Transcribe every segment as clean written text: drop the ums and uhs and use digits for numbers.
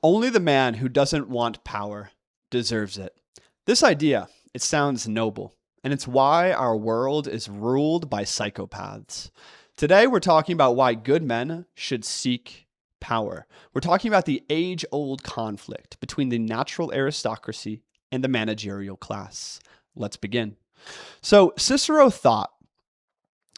Only the man who doesn't want power deserves it. This idea, it sounds noble, and it's why our world is ruled by psychopaths. Today, we're talking about why good men should seek power. We're talking about the age-old conflict between the natural aristocracy and the managerial class. Let's begin. So, Cicero thought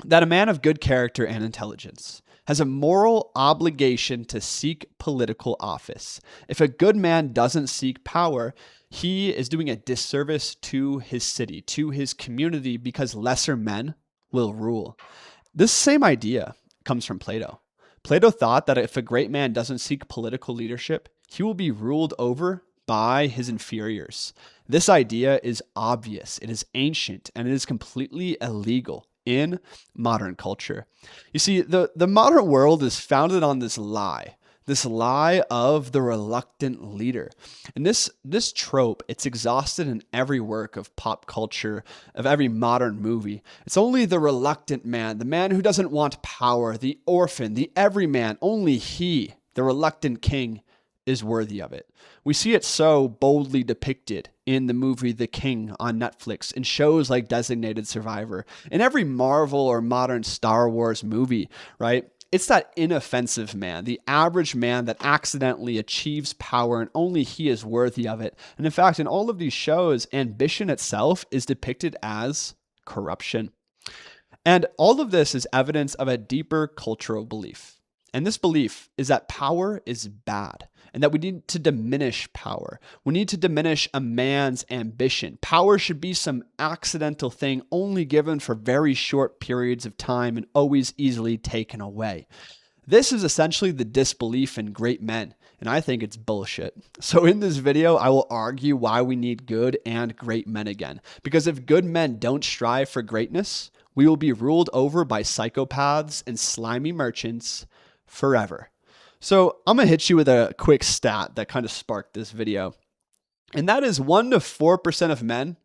that a man of good character and intelligence has a moral obligation to seek political office. If a good man doesn't seek power, he is doing a disservice to his city, to his community, because lesser men will rule. This same idea comes from Plato. Plato thought that if a great man doesn't seek political leadership, he will be ruled over by his inferiors. This idea is obvious, it is ancient, and it is completely illegal in modern culture. You see, the modern world is founded on this lie of the reluctant leader. And this trope, it's exhausted in every work of pop culture, of every modern movie. It's only the reluctant man, the man who doesn't want power, the orphan, the everyman, only he, the reluctant king, is worthy of it. We see it so boldly depicted in the movie The King on Netflix, in shows like Designated Survivor, in every Marvel or modern Star Wars movie, right? It's that inoffensive man, the average man that accidentally achieves power and only he is worthy of it. And in fact, in all of these shows, ambition itself is depicted as corruption. And all of this is evidence of a deeper cultural belief. And this belief is that power is bad and that we need to diminish power. We need to diminish a man's ambition. Power should be some accidental thing only given for very short periods of time and always easily taken away. This is essentially the disbelief in great men, and I think it's bullshit. So in this video, I will argue why we need good and great men again. Because if good men don't strive for greatness, we will be ruled over by psychopaths and slimy merchants forever. So I'm going to hit you with a quick stat that kind of sparked this video. And that is 1 to 4% of men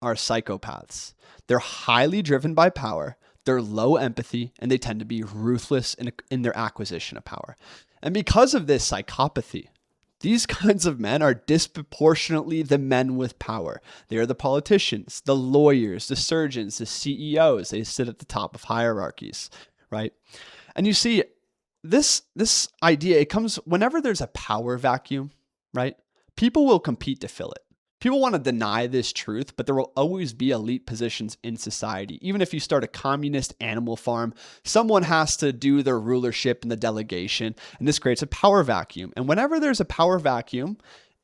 are psychopaths. They're highly driven by power, they're low empathy, and they tend to be ruthless in their acquisition of power. And because of this psychopathy, these kinds of men are disproportionately the men with power. They are the politicians, the lawyers, the surgeons, the CEOs. They sit at the top of hierarchies, right? And you see, this idea, it comes whenever there's a power vacuum, right? People will compete to fill it. People want to deny this truth, but there will always be elite positions in society. Even if you start a communist animal farm, someone has to do the rulership and the delegation, and this creates a power vacuum. And whenever there's a power vacuum,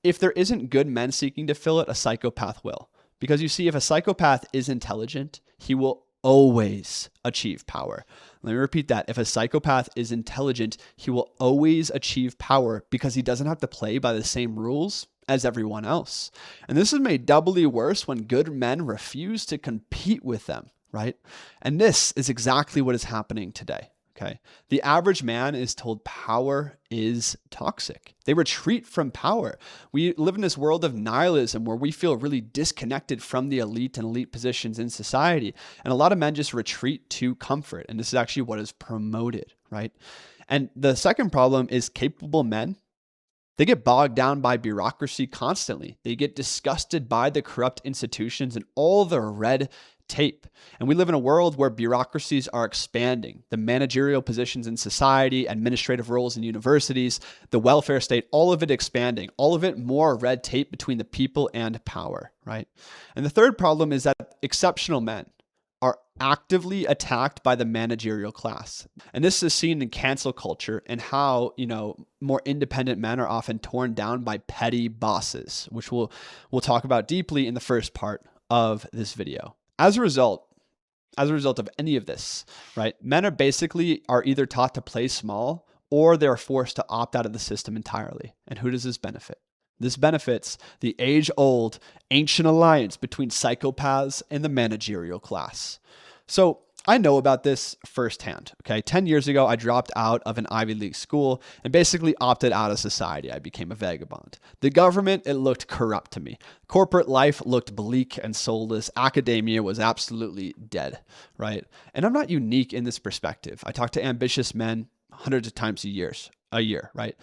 if there isn't good men seeking to fill it, a psychopath will. Because you see, if a psychopath is intelligent, he will always achieve power. Let me repeat that. If a psychopath is intelligent, he will always achieve power because he doesn't have to play by the same rules as everyone else. And this is made doubly worse when good men refuse to compete with them, right? And this is exactly what is happening today. Okay. The average man is told power is toxic. They retreat from power. We live in this world of nihilism where we feel really disconnected from the elite and elite positions in society. And a lot of men just retreat to comfort. And this is actually what is promoted, right? And the second problem is capable men. They get bogged down by bureaucracy constantly. They get disgusted by the corrupt institutions and all the red tape. And we live in a world where bureaucracies are expanding. The managerial positions in society, administrative roles in universities, the welfare state, all of it expanding, all of it more red tape between the people and power, right? And the third problem is that exceptional men are actively attacked by the managerial class. And this is seen in cancel culture and how, more independent men are often torn down by petty bosses, which we'll talk about deeply in the first part of this video. As a result of any of this, right, men are either taught to play small or they're forced to opt out of the system entirely. And who does this benefit? This benefits the age-old ancient alliance between psychopaths and the managerial class. So I know about this firsthand. Okay, 10 years ago, I dropped out of an Ivy League school and basically opted out of society. I became a vagabond. The government, it looked corrupt to me. Corporate life looked bleak and soulless. Academia was absolutely dead, right? And I'm not unique in this perspective. I talk to ambitious men hundreds of times a year, right?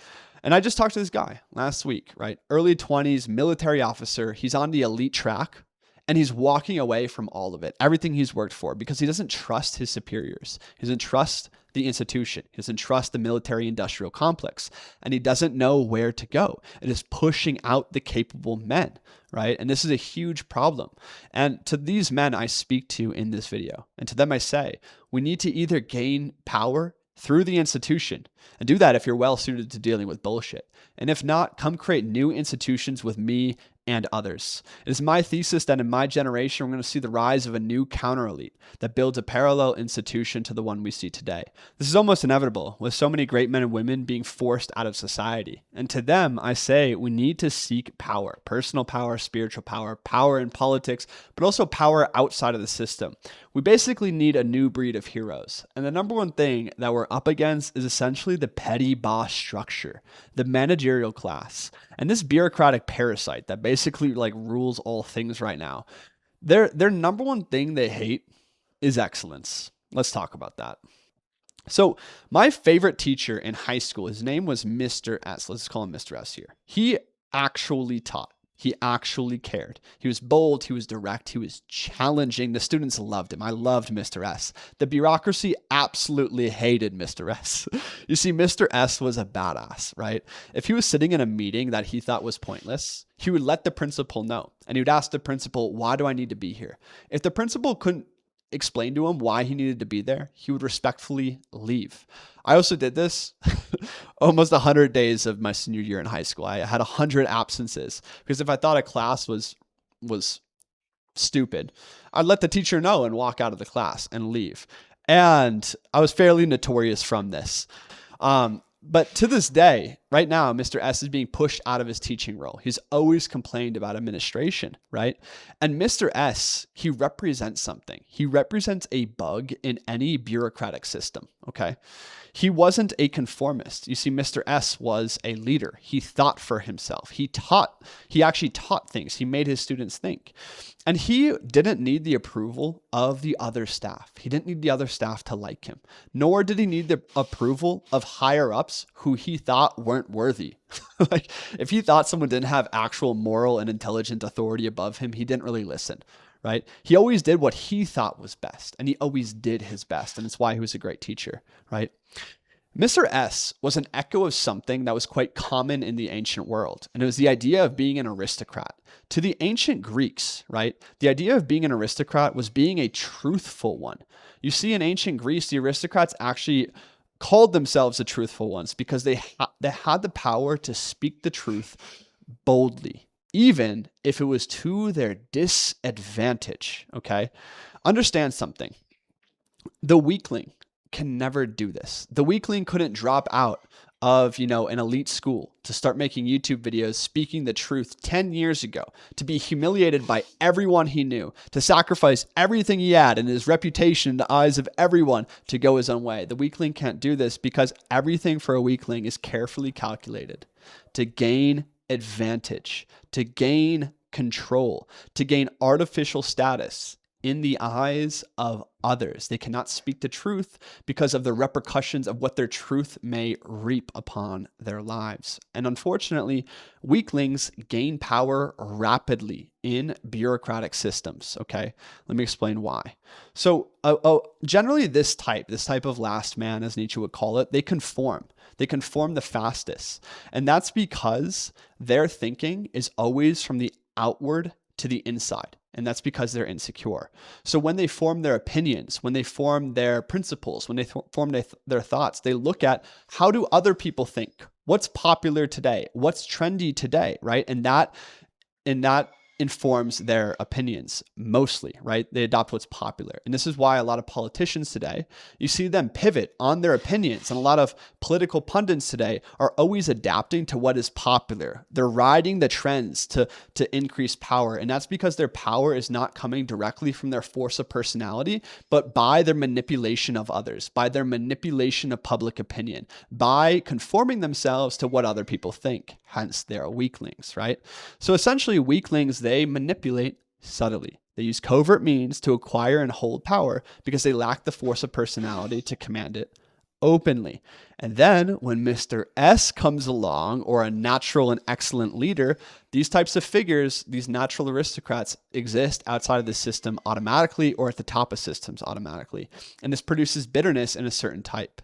And I just talked to this guy last week, right? Early 20s, military officer. He's on the elite track and he's walking away from all of it, everything he's worked for, because he doesn't trust his superiors. He doesn't trust the institution. He doesn't trust the military industrial complex, and he doesn't know where to go. It is pushing out the capable men, right? And this is a huge problem. And to these men I speak to in this video, and to them I say, we need to either gain power through the institution, and do that if you're well suited to dealing with bullshit. And if not, come create new institutions with me and others. It is my thesis that in my generation, we're going to see the rise of a new counter-elite that builds a parallel institution to the one we see today. This is almost inevitable, with so many great men and women being forced out of society. And to them, I say we need to seek power, personal power, spiritual power, power in politics, but also power outside of the system. We basically need a new breed of heroes. And the number one thing that we're up against is essentially the petty boss structure, the managerial class, and this bureaucratic parasite that basically rules all things right now. Their number one thing they hate is excellence. Let's talk about that. So my favorite teacher in high school, his name was Mr. S. Let's call him Mr. S here. He actually taught. He actually cared. He was bold. He was direct. He was challenging. The students loved him. I loved Mr. S. The bureaucracy absolutely hated Mr. S. You see, Mr. S was a badass, right? If he was sitting in a meeting that he thought was pointless, he would let the principal know. And he would ask the principal, why do I need to be here? If the principal couldn't explain to him why he needed to be there, he would respectfully leave. I also did this almost 100 days of my senior year in high school. I had 100 absences because if I thought a class was stupid, I'd let the teacher know and walk out of the class and leave. And I was fairly notorious from this. But to this day, right now, Mr. S is being pushed out of his teaching role. He's always complained about administration, right? And Mr. S, he represents something. He represents a bug in any bureaucratic system, okay? He wasn't a conformist. You see, Mr. S was a leader. He thought for himself. He actually taught things. He made his students think. And he didn't need the approval of the other staff. He didn't need the other staff to like him, nor did he need the approval of higher ups who he thought weren't worthy. If he thought someone didn't have actual moral and intelligent authority above him, he didn't really listen, right? He always did what he thought was best, and he always did his best, and it's why he was a great teacher, right? Mr. S was an echo of something that was quite common in the ancient world, and it was the idea of being an aristocrat. To the ancient Greeks, right, the idea of being an aristocrat was being a truthful one. You see, in ancient Greece, the aristocrats actually called themselves the truthful ones because they had the power to speak the truth boldly, even if it was to their disadvantage, okay? Understand something. The weakling can never do this. The weakling couldn't drop out of, an elite school to start making YouTube videos speaking the truth 10 years ago, to be humiliated by everyone he knew, to sacrifice everything he had and his reputation in the eyes of everyone to go his own way. The weakling can't do this because everything for a weakling is carefully calculated to gain advantage, to gain control, to gain artificial status in the eyes of others. They cannot speak the truth because of the repercussions of what their truth may reap upon their lives. And unfortunately, weaklings gain power rapidly in bureaucratic systems, okay? Let me explain why. So generally this type of last man, as Nietzsche would call it, they conform. They conform the fastest. And that's because their thinking is always from the outward to the inside. And that's because they're insecure. So when they form their opinions, when they form their principles, when they form their thoughts, they look at how do other people think? What's popular today? What's trendy today, right? And that informs their opinions mostly, right? They adopt what's popular. And this is why a lot of politicians today, you see them pivot on their opinions. And a lot of political pundits today are always adapting to what is popular. They're riding the trends to increase power. And that's because their power is not coming directly from their force of personality, but by their manipulation of others, by their manipulation of public opinion, by conforming themselves to what other people think. Hence, they're weaklings, right? So essentially, weaklings, they manipulate subtly. They use covert means to acquire and hold power because they lack the force of personality to command it openly. And then when Mr. S comes along, or a natural and excellent leader, these types of figures, these natural aristocrats, exist outside of the system automatically, or at the top of systems automatically. And this produces bitterness in a certain type,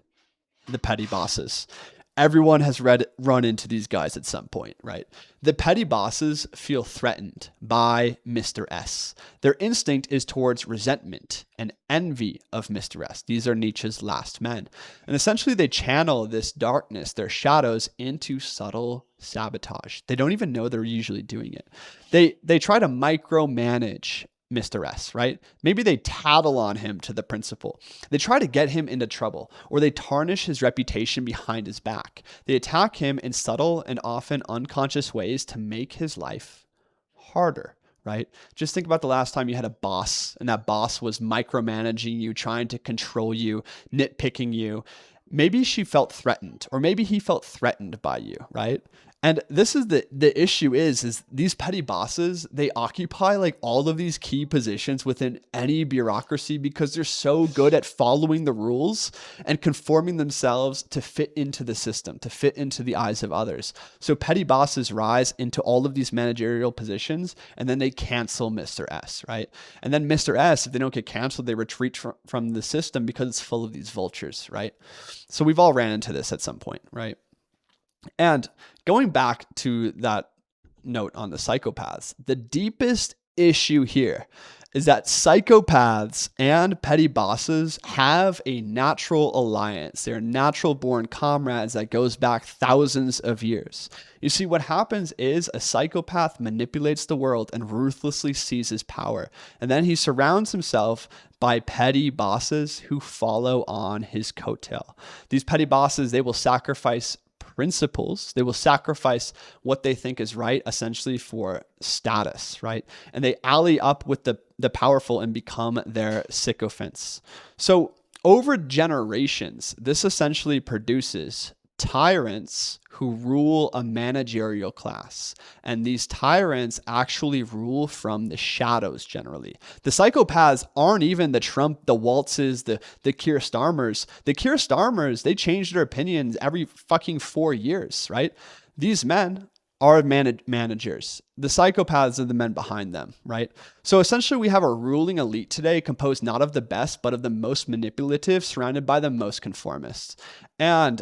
the petty bosses. Everyone has run into these guys at some point, right? The petty bosses feel threatened by Mr. S. Their instinct is towards resentment and envy of Mr. S. These are Nietzsche's last men. And essentially they channel this darkness, their shadows, into subtle sabotage. They don't even know they're usually doing it. They try to micromanage Mr. S, right? Maybe they tattle on him to the principal. They try to get him into trouble, or they tarnish his reputation behind his back. They attack him in subtle and often unconscious ways to make his life harder, right? Just think about the last time you had a boss, and that boss was micromanaging you, trying to control you, nitpicking you. Maybe she felt threatened, or maybe he felt threatened by you, right? And this is the issue is these petty bosses, they occupy like all of these key positions within any bureaucracy because they're so good at following the rules and conforming themselves to fit into the system, to fit into the eyes of others. So petty bosses rise into all of these managerial positions, and then they cancel Mr. S, right? And then Mr. S, if they don't get canceled, they retreat from the system because it's full of these vultures, right? So we've all ran into this at some point, right? And going back to that note on the psychopaths, the deepest issue here is that psychopaths and petty bosses have a natural alliance. They're natural born comrades that goes back thousands of years. You see, what happens is a psychopath manipulates the world and ruthlessly seizes power. And then he surrounds himself by petty bosses who follow on his coattail. These petty bosses, they will sacrifice principles. They will sacrifice what they think is right, essentially for status, right? And they ally up with the powerful and become their sycophants. So over generations, this essentially produces tyrants who rule a managerial class. And these tyrants actually rule from the shadows generally. The psychopaths aren't even the Trump, the Waltzes, the Keir Starmers. The Keir Starmers, they change their opinions every fucking 4 years, right? These men are managers. The psychopaths are the men behind them, right? So essentially we have a ruling elite today composed not of the best, but of the most manipulative, surrounded by the most conformists. And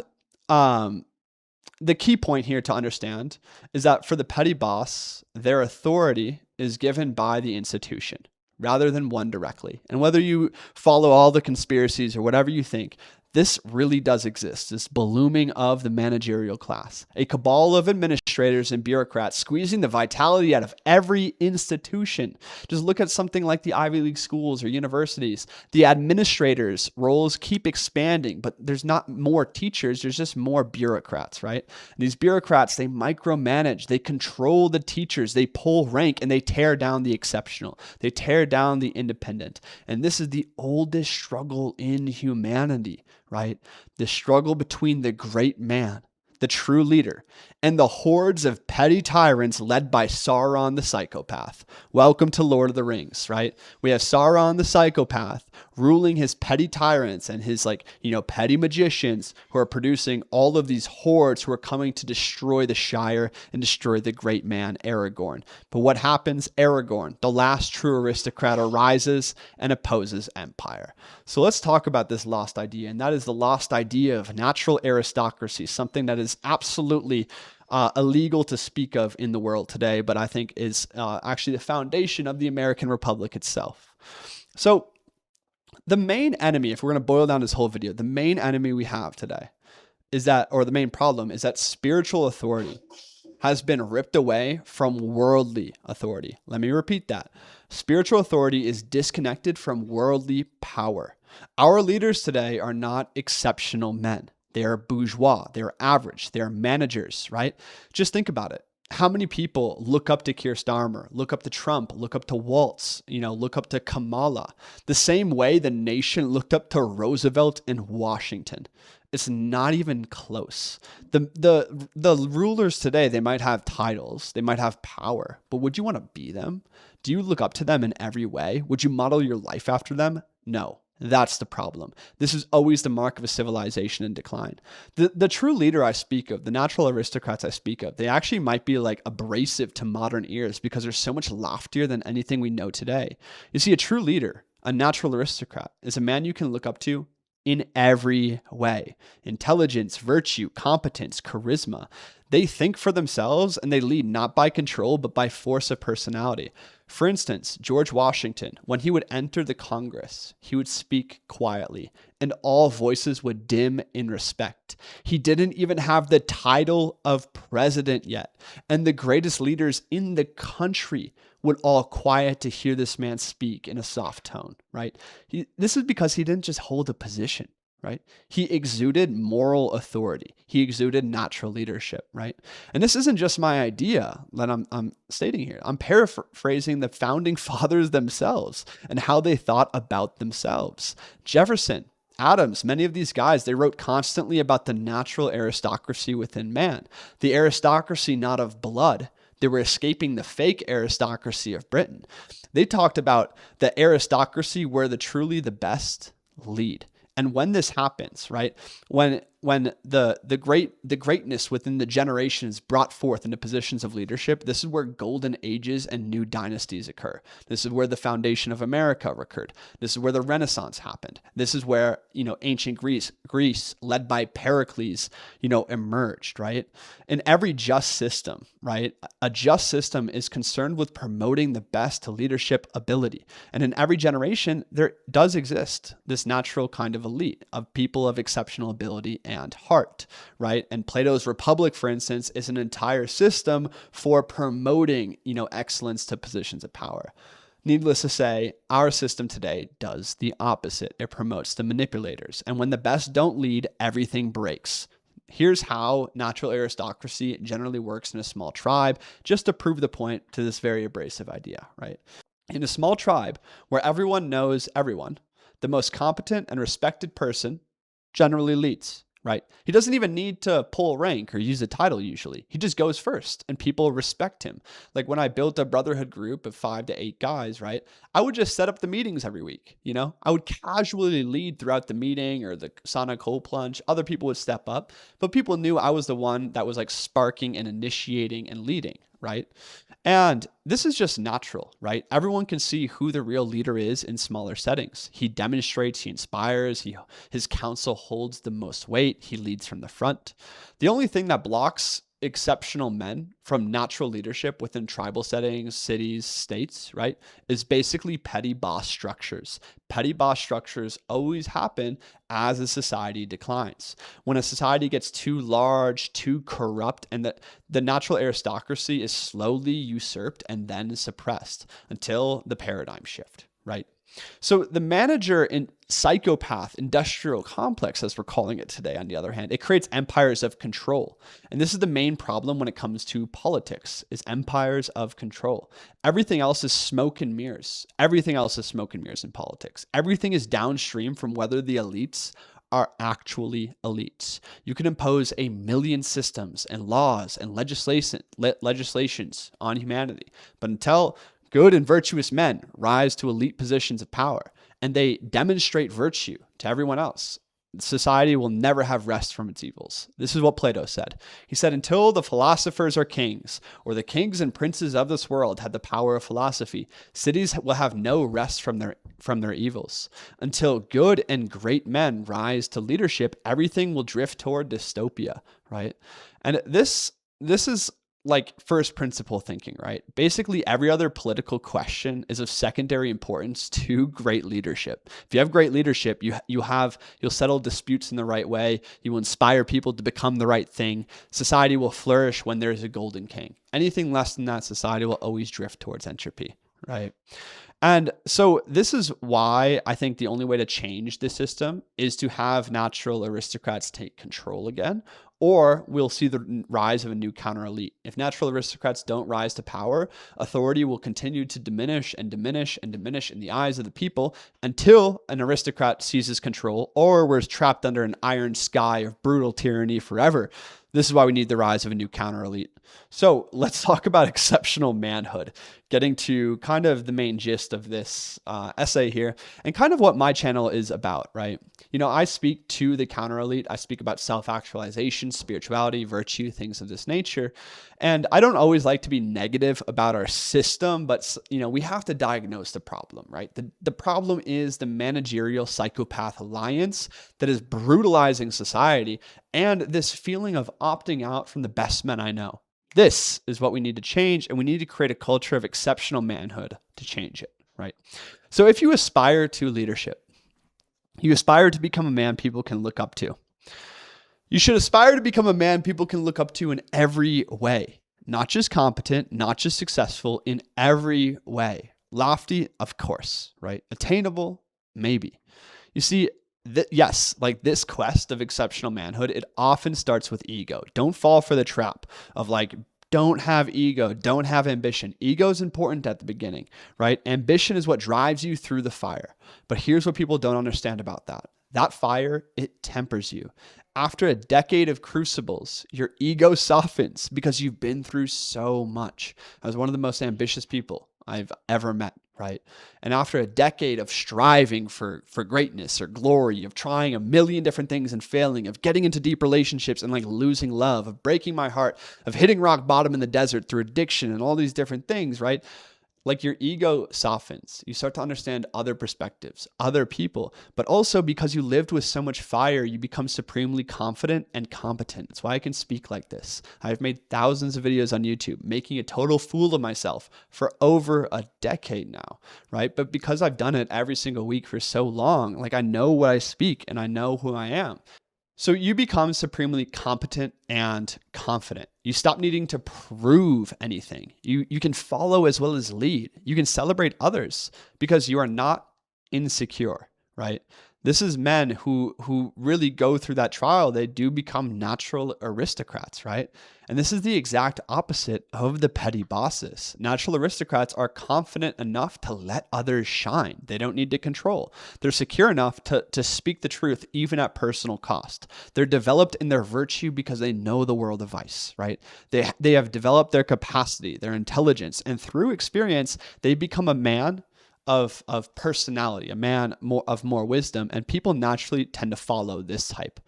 the key point here to understand is that for the petty boss, their authority is given by the institution rather than one directly. And whether you follow all the conspiracies or whatever you think, this really does exist, this blooming of the managerial class, a cabal of administrators and bureaucrats squeezing the vitality out of every institution. Just look at something like the Ivy League schools or universities. The administrators' roles keep expanding, but there's not more teachers, there's just more bureaucrats, right? And these bureaucrats, they micromanage, they control the teachers, they pull rank, and they tear down the exceptional. They tear down the independent. And this is the oldest struggle in humanity, right? The struggle between the great man, the true leader, and the hordes of petty tyrants led by Sauron the psychopath. Welcome to Lord of the Rings, right? We have Sauron the psychopath ruling his petty tyrants and his petty magicians who are producing all of these hordes who are coming to destroy the Shire and destroy the great man Aragorn. But what happens? Aragorn, the last true aristocrat, arises and opposes empire. So let's talk about this lost idea, and that is the lost idea of natural aristocracy, something that is absolutely illegal to speak of in the world today, but I think is actually the foundation of the American Republic itself. So the main enemy, if we're going to boil down this whole video, the main enemy we have today is that, or the main problem is that spiritual authority has been ripped away from worldly authority. Let me repeat that. Spiritual authority is disconnected from worldly power. Our leaders today are not exceptional men. They are bourgeois. They're average. They're managers, right? Just think about it. How many people look up to Keir Starmer, look up to Trump, look up to Waltz, look up to Kamala, the same way the nation looked up to Roosevelt and Washington? It's not even close. The rulers today, they might have titles, they might have power, but would you want to be them? Do you look up to them in every way? Would you model your life after them? No. That's the problem. This is always the mark of a civilization in decline. The true leader I speak of, the natural aristocrats I speak of, they actually might be like abrasive to modern ears because they're so much loftier than anything we know today. You see, a true leader, a natural aristocrat, is a man you can look up to in every way: intelligence, virtue, competence, charisma. They think for themselves and they lead not by control, but by force of personality. For instance, George Washington, when he would enter the Congress, he would speak quietly and all voices would dim in respect. He didn't even have the title of president yet. And the greatest leaders in the country would all quiet to hear this man speak in a soft tone, right? This is because he didn't just hold a position, right? He exuded moral authority. He exuded natural leadership, right? And this isn't just my idea that I'm stating here. I'm paraphrasing the founding fathers themselves and how they thought about themselves. Jefferson, Adams, many of these guys, they wrote constantly about the natural aristocracy within man, the aristocracy not of blood. They were escaping the fake aristocracy of Britain. They talked about the aristocracy where truly the best lead. And when this happens, right, when the greatness within the generations brought forth into positions of leadership, this is where golden ages and new dynasties occur. This is where the foundation of America occurred. This is where the Renaissance happened. This is where, ancient Greece led by Pericles, emerged, right? In every just system, right, a just system is concerned with promoting the best to leadership ability. And in every generation, there does exist this natural kind of elite of people of exceptional ability and heart, right? And Plato's Republic, for instance, is an entire system for promoting, excellence to positions of power. Needless to say, our system today does the opposite. It promotes the manipulators. And when the best don't lead, everything breaks. Here's how natural aristocracy generally works in a small tribe, just to prove the point to this very abrasive idea, right? In a small tribe where everyone knows everyone, the most competent and respected person generally leads, right? He doesn't even need to pull rank or use a title usually. He just goes first and people respect him. Like when I built a brotherhood group of 5 to 8 guys, right? I would just set up the meetings every week, I would casually lead throughout the meeting or the sauna cold plunge. Other people would step up, but people knew I was the one that was like sparking and initiating and leading, right? And this is just natural, right? Everyone can see who the real leader is in smaller settings. He demonstrates, he inspires, his counsel holds the most weight, he leads from the front. The only thing that blocks exceptional men from natural leadership within tribal settings, cities, states, right, is basically petty boss structures. Petty boss structures always happen as a society declines. When a society gets too large, too corrupt, and the natural aristocracy is slowly usurped and then suppressed until the paradigm shift, right? So the manager in psychopath industrial complex, as we're calling it today, on the other hand, it creates empires of control. And this is the main problem when it comes to politics, is empires of control. Everything else is smoke and mirrors. Everything else is smoke and mirrors in politics. Everything is downstream from whether the elites are actually elites. You can impose a million systems and laws and legislations on humanity, but until good and virtuous men rise to elite positions of power and they demonstrate virtue to everyone else, society will never have rest from its evils. This is what Plato said. He said, until the philosophers are kings, or the kings and princes of this world have the power of philosophy, cities will have no rest from their evils. Until good and great men rise to leadership, everything will drift toward dystopia, right? And this is like first principle thinking, right? Basically, every other political question is of secondary importance to great leadership. If you have great leadership, you'll settle disputes in the right way. You will inspire people to become the right thing. Society will flourish when there's a golden king. Anything less than that, society will always drift towards entropy, right? And so this is why I think the only way to change the system is to have natural aristocrats take control again, or we'll see the rise of a new counter elite. If natural aristocrats don't rise to power, authority will continue to diminish and diminish and diminish in the eyes of the people until an aristocrat seizes control, or we're trapped under an iron sky of brutal tyranny forever. This is why we need the rise of a new counter elite. So let's talk about exceptional manhood, getting to kind of the main gist of this essay here and kind of what my channel is about, right? You know, I speak to the counter elite. I speak about self-actualization, spirituality, virtue, things of this nature. And I don't always like to be negative about our system, but you know, we have to diagnose the problem, right? The problem is the managerial psychopath alliance that is brutalizing society and this feeling of opting out from the best men I know. This is what we need to change, and we need to create a culture of exceptional manhood to change it, right? So if you aspire to leadership, you aspire to become a man people can look up to. You should aspire to become a man people can look up to in every way, not just competent, not just successful, in every way. Lofty, of course, right? Attainable, maybe. You see, yes, like this quest of exceptional manhood, it often starts with ego. Don't fall for the trap of like, don't have ego, don't have ambition. Ego is important at the beginning, right? Ambition is what drives you through the fire. But here's what people don't understand about that. That fire, it tempers you. After a decade of crucibles, your ego softens because you've been through so much. I was one of the most ambitious people I've ever met, right? And after a decade of striving for greatness or glory, of trying a million different things and failing, of getting into deep relationships and like losing love, of breaking my heart, of hitting rock bottom in the desert through addiction and all these different things, right? Like your ego softens. You start to understand other perspectives, other people, but also because you lived with so much fire, you become supremely confident and competent. That's why I can speak like this. I've made thousands of videos on YouTube, making a total fool of myself for over a decade now, right? But because I've done it every single week for so long, like I know what I speak and I know who I am. So you become supremely competent and confident. You stop needing to prove anything. You can follow as well as lead. You can celebrate others because you are not insecure, right? This is men who really go through that trial. They do become natural aristocrats, right? And this is the exact opposite of the petty bosses. Natural aristocrats are confident enough to let others shine. They don't need to control. They're secure enough to speak the truth, even at personal cost. They're developed in their virtue because they know the world of vice, right? They have developed their capacity, their intelligence, and through experience, they become a man of personality, a man of more wisdom, and people naturally tend to follow this type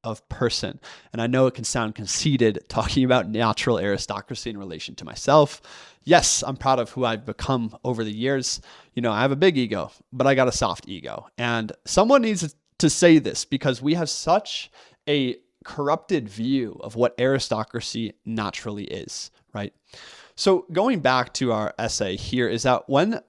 of person. And I know it can sound conceited talking about natural aristocracy in relation to myself. Yes, I'm proud of who I've become over the years. You know, I have a big ego, but I got a soft ego. And someone needs to say this because we have such a corrupted view of what aristocracy naturally is, right? So going back to our essay here is that when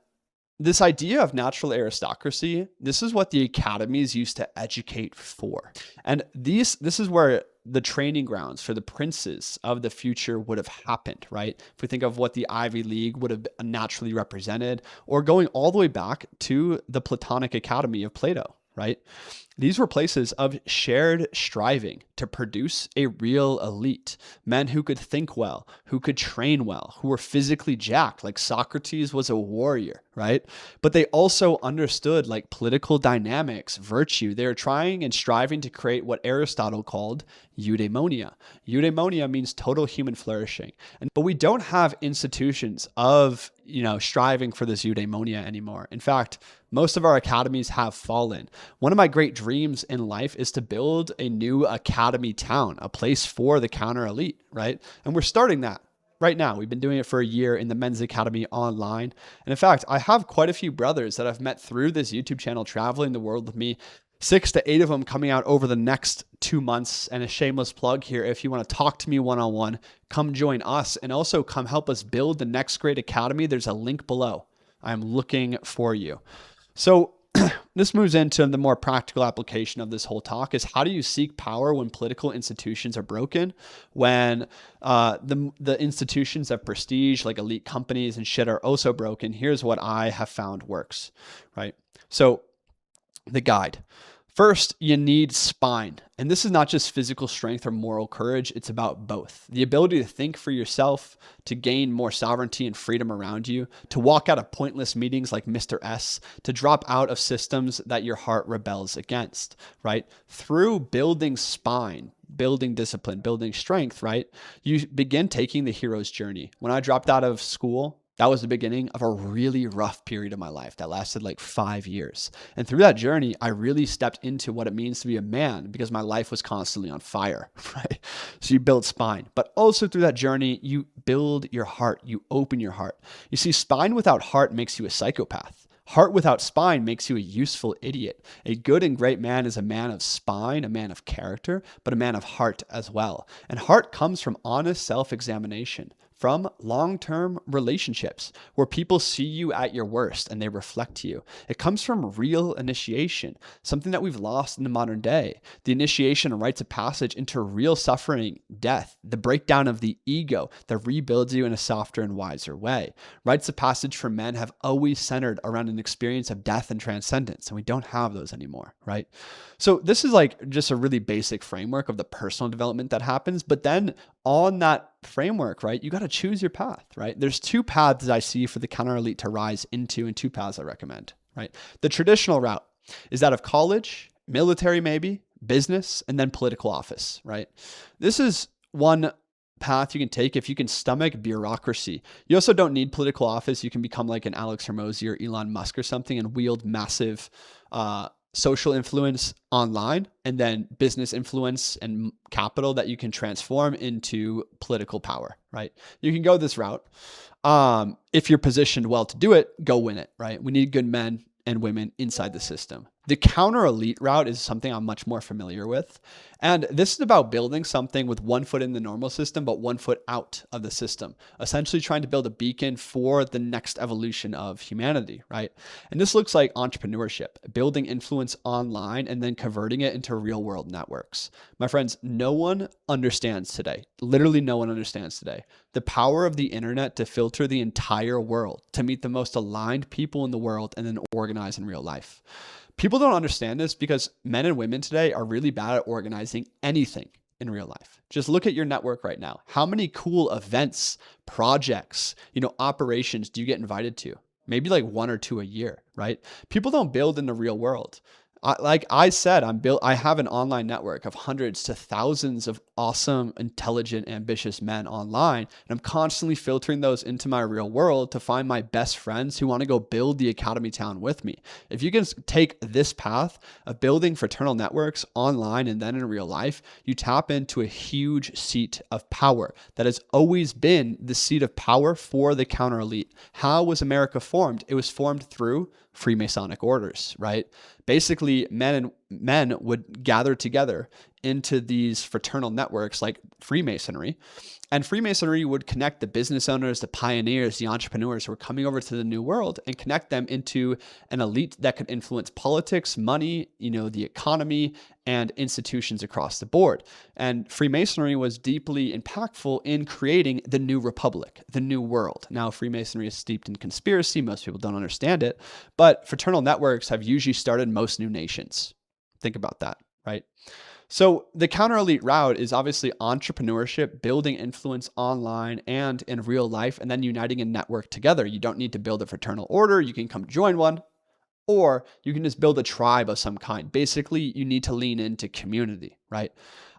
this idea of natural aristocracy, this is what the academies used to educate for. And this is where the training grounds for the princes of the future would have happened, right? If we think of what the Ivy League would have naturally represented, or going all the way back to the Platonic Academy of Plato, right? These were places of shared striving to produce a real elite, men who could think well, who could train well, who were physically jacked, like Socrates was a warrior, right? But they also understood like political dynamics, virtue. They were trying and striving to create what Aristotle called eudaimonia. Eudaimonia means total human flourishing. But we don't have institutions of, striving for this eudaimonia anymore. In fact, most of our academies have fallen. One of my great dreams in life is to build a new academy town, a place for the counter elite, right? And we're starting that right now. We've been doing it for a year in the Men's Academy online. And in fact, I have quite a few brothers that I've met through this YouTube channel traveling the world with me. 6 to 8 of them coming out over the next 2 months. And a shameless plug here, if you want to talk to me one-on-one, come join us and also come help us build the next great academy. There's a link below. I'm looking for you. So this moves into the more practical application of this whole talk is how do you seek power when political institutions are broken, when the institutions of prestige like elite companies and shit are also broken. Here's what I have found works, right? So the guide. First, you need spine. And this is not just physical strength or moral courage, it's about both. The ability to think for yourself, to gain more sovereignty and freedom around you, to walk out of pointless meetings like Mr. S, to drop out of systems that your heart rebels against, right? Through building spine, building discipline, building strength, right? You begin taking the hero's journey. When I dropped out of school, that was the beginning of a really rough period of my life that lasted like 5 years. And through that journey, I really stepped into what it means to be a man because my life was constantly on fire, right? So you build spine, but also through that journey, you build your heart, you open your heart. You see, spine without heart makes you a psychopath. Heart without spine makes you a useful idiot. A good and great man is a man of spine, a man of character, but a man of heart as well. And heart comes from honest self-examination, from long-term relationships where people see you at your worst and they reflect you. It comes from real initiation, something that we've lost in the modern day. The initiation and rites of passage into real suffering, death, the breakdown of the ego that rebuilds you in a softer and wiser way. Rites of passage for men have always centered around an experience of death and transcendence, and we don't have those anymore, right? So this is like just a really basic framework of the personal development that happens, but then on that framework, right, you got to choose your path, right? There's two paths I see for the counter elite to rise into, and two paths I recommend, right? The traditional route is that of college, military maybe, business, and then political office, right? This is one path you can take if you can stomach bureaucracy. You also don't need political office. You can become like an Alex Hormozy or Elon Musk or something and wield massive social influence online, and then business influence and capital that you can transform into political power, right? You can go this route. If you're positioned well to do it, go win it, right? We need good men and women inside the system. The counter elite route is something I'm much more familiar with. And this is about building something with 1 foot in the normal system, but 1 foot out of the system, essentially trying to build a beacon for the next evolution of humanity, right? And this looks like entrepreneurship, building influence online and then converting it into real world networks. My friends, no one understands today, literally no one understands today, the power of the internet to filter the entire world, to meet the most aligned people in the world and then organize in real life. People don't understand this because men and women today are really bad at organizing anything in real life. Just look at your network right now. How many cool events, projects, operations do you get invited to? Maybe like 1 or 2 a year, right? People don't build in the real world. Like I said, I have an online network of hundreds to thousands of awesome, intelligent, ambitious men online. And I'm constantly filtering those into my real world to find my best friends who want to go build the academy town with me. If you can take this path of building fraternal networks online and then in real life, you tap into a huge seat of power that has always been the seat of power for the counter elite. How was America formed? It was formed through Freemasonic orders, right? Basically, men would gather together into these fraternal networks like Freemasonry, and Freemasonry would connect the business owners, the pioneers, the entrepreneurs who were coming over to the new world and connect them into an elite that could influence politics, money, the economy, and institutions across the board. And Freemasonry was deeply impactful in creating the new republic, the new world. Now, Freemasonry is steeped in conspiracy. Most people don't understand it, but fraternal networks have usually started most new nations. Think about that, right? So the counter elite route is obviously entrepreneurship, building influence online and in real life, and then uniting a network together. You don't need to build a fraternal order. You can come join one, or you can just build a tribe of some kind. Basically, you need to lean into community, right?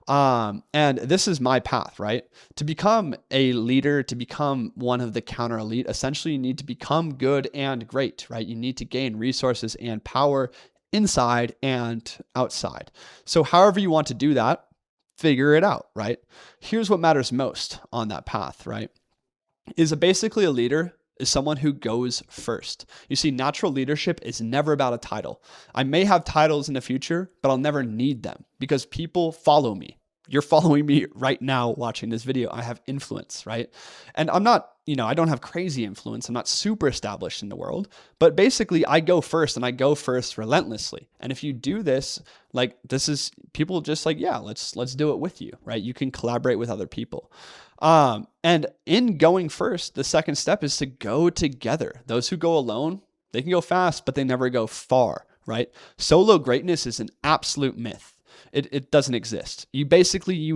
And this is my path, right? To become a leader, to become one of the counter elite, essentially you need to become good and great, right? You need to gain resources and power inside and outside. So however you want to do that, figure it out, right? Here's what matters most on that path, right? Basically a leader is someone who goes first. You see, natural leadership is never about a title. I may have titles in the future, but I'll never need them because people follow me. You're following me right now watching this video. I have influence, right? And I'm not, I don't have crazy influence. I'm not super established in the world, but basically I go first and I go first relentlessly. And if you do this, people just let's do it with you, right? You can collaborate with other people. And in going first, the second step is to go together. Those who go alone, they can go fast, but they never go far, right? Solo greatness is an absolute myth. It doesn't exist. You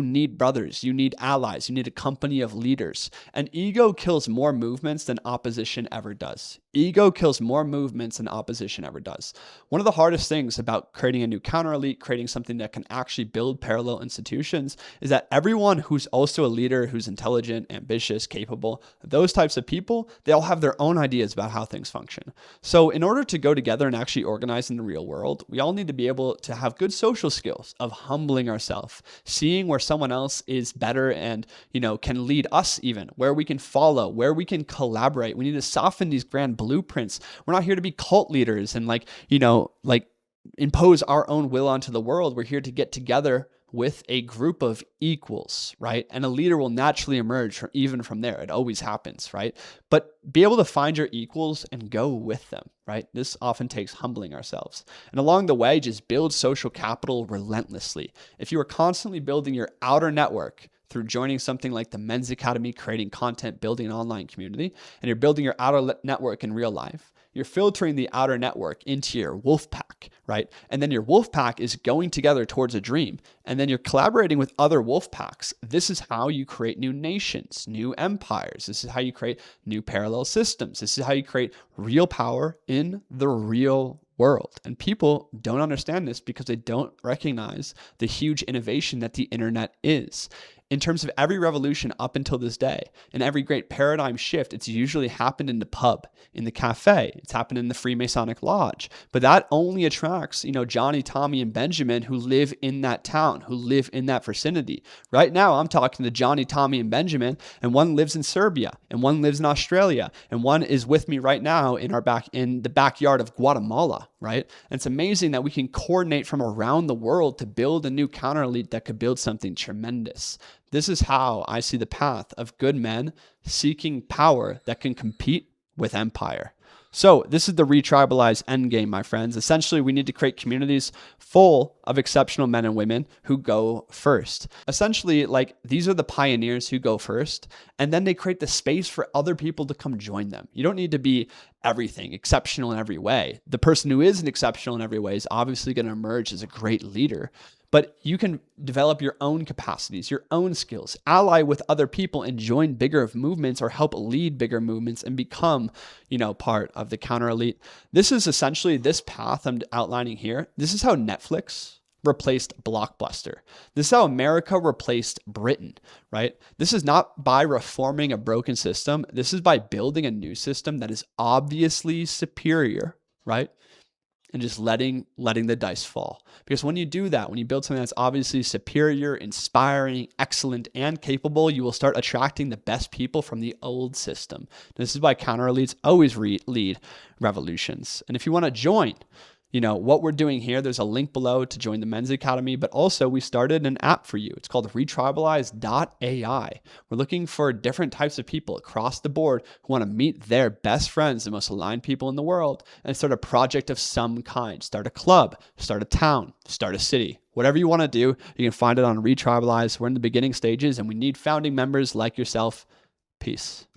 need brothers, you need allies, you need a company of leaders. And ego kills more movements than opposition ever does. Ego kills more movements than opposition ever does. One of the hardest things about creating a new counter elite, creating something that can actually build parallel institutions, is that everyone who's also a leader, who's intelligent, ambitious, capable, those types of people, they all have their own ideas about how things function. So in order to go together and actually organize in the real world, we all need to be able to have good social skills of humbling ourselves, seeing where someone else is better and, can lead us even, where we can follow, where we can collaborate. We need to soften these grand blueprints. We're not here to be cult leaders and impose our own will onto the world. We're here to get together with a group of equals, right? And a leader will naturally emerge even from there. It always happens, right? But be able to find your equals and go with them, right? This often takes humbling ourselves. And along the way, just build social capital relentlessly. If you are constantly building your outer network through joining something like the Men's Academy, creating content, building an online community, and you're building your outer network in real life, you're filtering the outer network into your wolf pack, right? And then your wolf pack is going together towards a dream. And then you're collaborating with other wolf packs. This is how you create new nations, new empires. This is how you create new parallel systems. This is how you create real power in the real world. And people don't understand this because they don't recognize the huge innovation that the internet is. In terms of every revolution up until this day, and every great paradigm shift, it's usually happened in the pub, in the cafe. It's happened in the Freemasonic Lodge. But that only attracts, Johnny, Tommy, and Benjamin who live in that town, who live in that vicinity. Right now, I'm talking to Johnny, Tommy, and Benjamin, and one lives in Serbia, and one lives in Australia, and one is with me right now in the backyard of Guatemala, right? And it's amazing that we can coordinate from around the world to build a new counter elite that could build something tremendous. This is how I see the path of good men seeking power that can compete with empire. So this is the retribalized endgame, my friends. Essentially, we need to create communities full of exceptional men and women who go first. Essentially, these are the pioneers who go first, and then they create the space for other people to come join them. You don't need to be everything, exceptional in every way. The person who isn't exceptional in every way is obviously going to emerge as a great leader. But you can develop your own capacities, your own skills, ally with other people and join bigger movements or help lead bigger movements and become, part of the counter elite. This is essentially this path I'm outlining here. This is how Netflix replaced Blockbuster. This is how America replaced Britain, right? This is not by reforming a broken system. This is by building a new system that is obviously superior, right? And just letting the dice fall. Because when you do that, when you build something that's obviously superior, inspiring, excellent, and capable, you will start attracting the best people from the old system. This is why counter elites always lead revolutions. And if you want to join, what we're doing here, there's a link below to join the Men's Academy, but also we started an app for you. It's called retribalized.ai. We're looking for different types of people across the board who want to meet their best friends, the most aligned people in the world, and start a project of some kind. Start a club, start a town, start a city. Whatever you want to do, you can find it on Retribalized. We're in the beginning stages, and we need founding members like yourself. Peace.